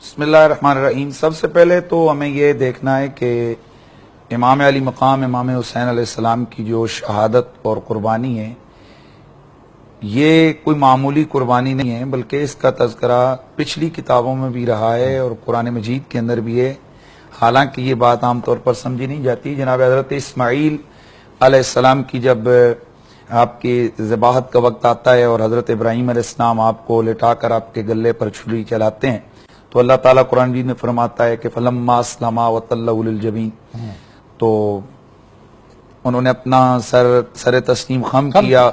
बिस्मिल्लाहिर्रहमानिर्रहीम। सबसे पहले तो हमें ये देखना है कि इमाम अली मकाम इमाम हुसैन अलैहिस्सलाम की जो शहादत और कुर्बानी है, ये कोई मामूली कुर्बानी नहीं है, बल्कि इसका तज़किरा पिछली किताबों में भी रहा है और कुरान मजीद के अंदर भी है। हालांकि ये बात आमतौर पर समझी नहीं जाती। जनाब हज़रत इस्माईल अलैहिस्सलाम की जब आपकी ज़बाहत का वक्त आता है और हज़रत इब्राहीम अलैहिस्सलाम आपको लिटाकर आपके गले पर छुरी चलाते हैं, तो अल्लाह ताला कुरान मजीद में फरमाता है कि फलम्मा अस्लमा वतल्लहु लिलजबीन, तो उन्होंने अपना सर तस्लीम खम किया,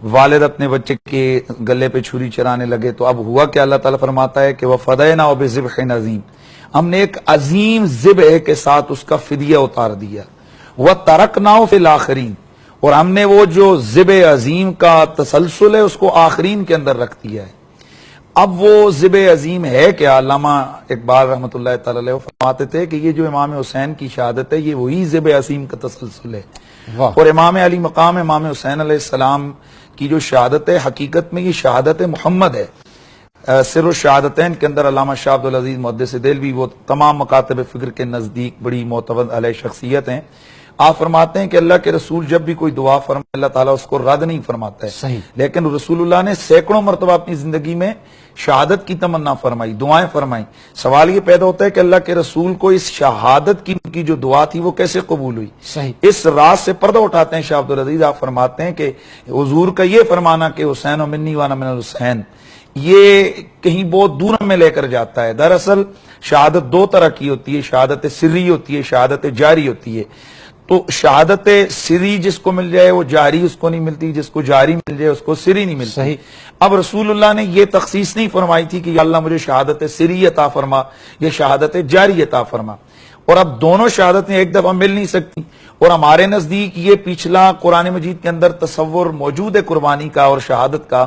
वालिद अपने बच्चे के गले पे छुरी चलाने लगे। तो अब हुआ कि अल्लाह ताला फरमाता है कि वफ़दैनाहु बिज़िब्हिन अज़ीम, हमने एक अजीम ज़िब्ह के साथ उसका फिदिया उतार दिया। व तरकनाहु फिल आखिरीन, और हमने वो जो ज़िब्ह अजीम का तसलसल है उसको आखिरीन के अंदर रख दिया है। अब वो ज़िब्ह अजीम है क्या? अल्लामा इकबाल रहमतुल्लाह तआला अलैह फरमाते थे कि ये जो इमाम हुसैन की शहादत है, ये वही ज़िब्ह अजीम का तसलसल है। और इमाम अली मकाम इमाम हुसैन अलैहिस्सलाम की जो शहादत है, हकीकत में ये शहादत मोहम्मद है। सिर शहादतैन के अंदर अल्लामा शाह अब्दुल अजीज मुहद्दिस देलवी, वो तमाम मकातब फिक्र के नजदीक बड़ी मोतबद अलैह शख्सियत हैं। आप फरमाते हैं कि अल्लाह के रसूल जब भी कोई दुआ फरमाए, अल्लाह ताला उसको रद्द नहीं फरमाता है। लेकिन रसूलुल्लाह ने सैकड़ों मरतबा अपनी जिंदगी में शहादत की तमन्ना फरमाई, दुआएं फरमाई। सवाल ये पैदा होता है कि अल्लाह के रसूल को इस शहादत की जो दुआ थी वो कैसे कबूल हुई? इस राज से पर्दा उठाते हैं शाह अब्दुल अजीज। आप फरमाते हैं कि हुजूर का ये फरमाना कि हुसैन व मिन्नी वाना मिनल हुसैन, ये कहीं बहुत दूर में लेकर जाता है। दरअसल शहादत दो तरह की होती है, शहादत सिर्री होती है, शहादत जारी होती है। तो शहादत सिरी जिसको मिल जाए वो जारी उसको नहीं मिलती, जिसको जारी मिल जाए उसको सिरी नहीं मिलती। अब रसूलुल्लाह ने ये तखसीस नहीं फरमाई थी कि अल्लाह मुझे शहादत सिरी अता फरमा या शहादत जारी अता फरमा। और अब दोनों शहादतें एक दफा मिल नहीं सकती। और हमारे नजदीक ये पिछला कुरान मजीद के अंदर तसव्वुर मौजूद है कुर्बानी का और शहादत का,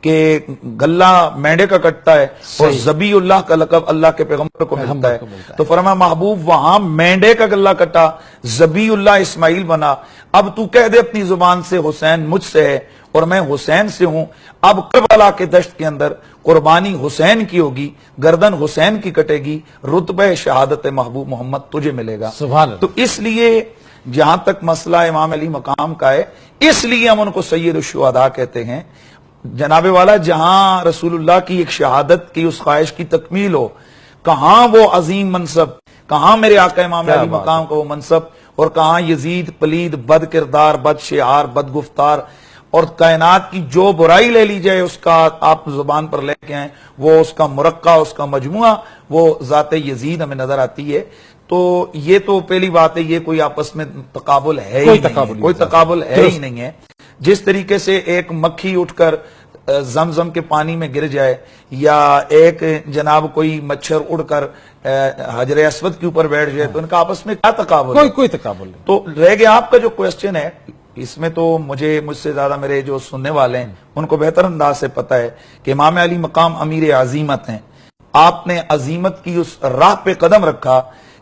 कि गला मेंढे का कटता है और ज़बीउल्लाह का लक़ब अल्लाह के पैगंबर को मिलता है। तो फरमा महबूब वहां मेंढे का गला कटा, ज़बीउल्लाह इस्माईल बना। अब तू कह दे अपनी जुबान से हुसैन मुझसे है और मैं हुसैन से हूं। अब करबला के दश्त के अंदर कुर्बानी हुसैन की होगी, गर्दन हुसैन की कटेगी, रुतबे शहादत महबूब मोहम्मद तुझे मिलेगा। तो इसलिए जहां तक मसला इमाम अली मकाम का है, इसलिए हम उनको सैयद शुहदा कहते हैं। जनाबे वाला, जहां रसूलुल्लाह की एक शहादत की उस ख्वाहिश की तकमील हो, कहां वो अजीम मनसब, कहां मेरे आका इमाम अली मकाम का वो मनसब, और कहां यजीद पलीद बद किरदार बद शिआर बद गुफ्तार, और कायनात की जो बुराई ले ली जाए उसका आप जुबान पर लेके आए, वो उसका मुरक्का, उसका मजमुआ, वो जाते यजीद हमें नजर आती है। तो ये तो पहली बात है, ये कोई आपस में तकाबुल है ही नहीं, कोई तकाबुल है ही नहीं है। जिस तरीके से एक मक्खी उठकर जमजम के पानी में गिर जाए, या एक जनाब कोई मच्छर उड़कर हजरे अस्वद के ऊपर बैठ जाए, तो इनका आपस में क्या तकाबुल? कोई तकाबुल नहीं। तो रह गया आपका जो क्वेश्चन है, इसमें तो मुझसे ज्यादा मेरे जो सुनने वाले हैं उनको बेहतर अंदाज से पता है कि इमाम अली मकाम अमीर अजीमत हैं। आपने अजीमत की उस राह पे कदम रखा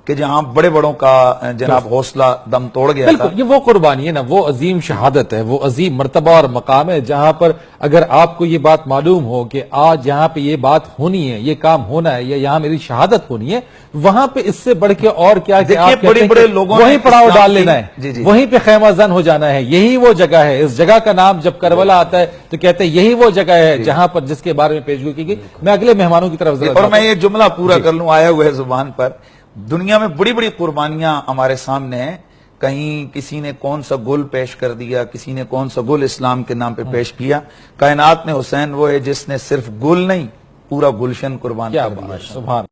कि जहां बड़े बड़ों का जनाब हौसला दम तोड़ गया था। ये वो कुर्बानी है ना, वो अजीम शहादत है, वो अजीम मर्तबा और मकाम है, जहां पर अगर आपको ये बात मालूम हो कि आज यहाँ पे ये बात होनी है, ये काम होना है, या यहाँ मेरी शहादत होनी है, वहां पे इससे बढ़ के और क्या कि आप बड़े बड़े लोगों वहीं पड़ाव डाल लेना है, वहीं पे खैमाजन हो जाना है। यही वो जगह है। इस जगह का नाम जब करबला आता है तो कहते हैं यही वो जगह है जहां पर जिसके बारे में पेशगोई की गई। मैं अगले मेहमानों की तरफ, और मैं ये जुमला पूरा कर लूं आया हुआ है जुबान पर। दुनिया में बड़ी बड़ी कुर्बानियां हमारे सामने हैं। कहीं किसी ने कौन सा गुल पेश कर दिया, किसी ने कौन सा गुल इस्लाम के नाम पे पेश किया। कायनात में हुसैन वो है जिसने सिर्फ गुल नहीं, पूरा गुलशन कुर्बान कर दिया। सुभान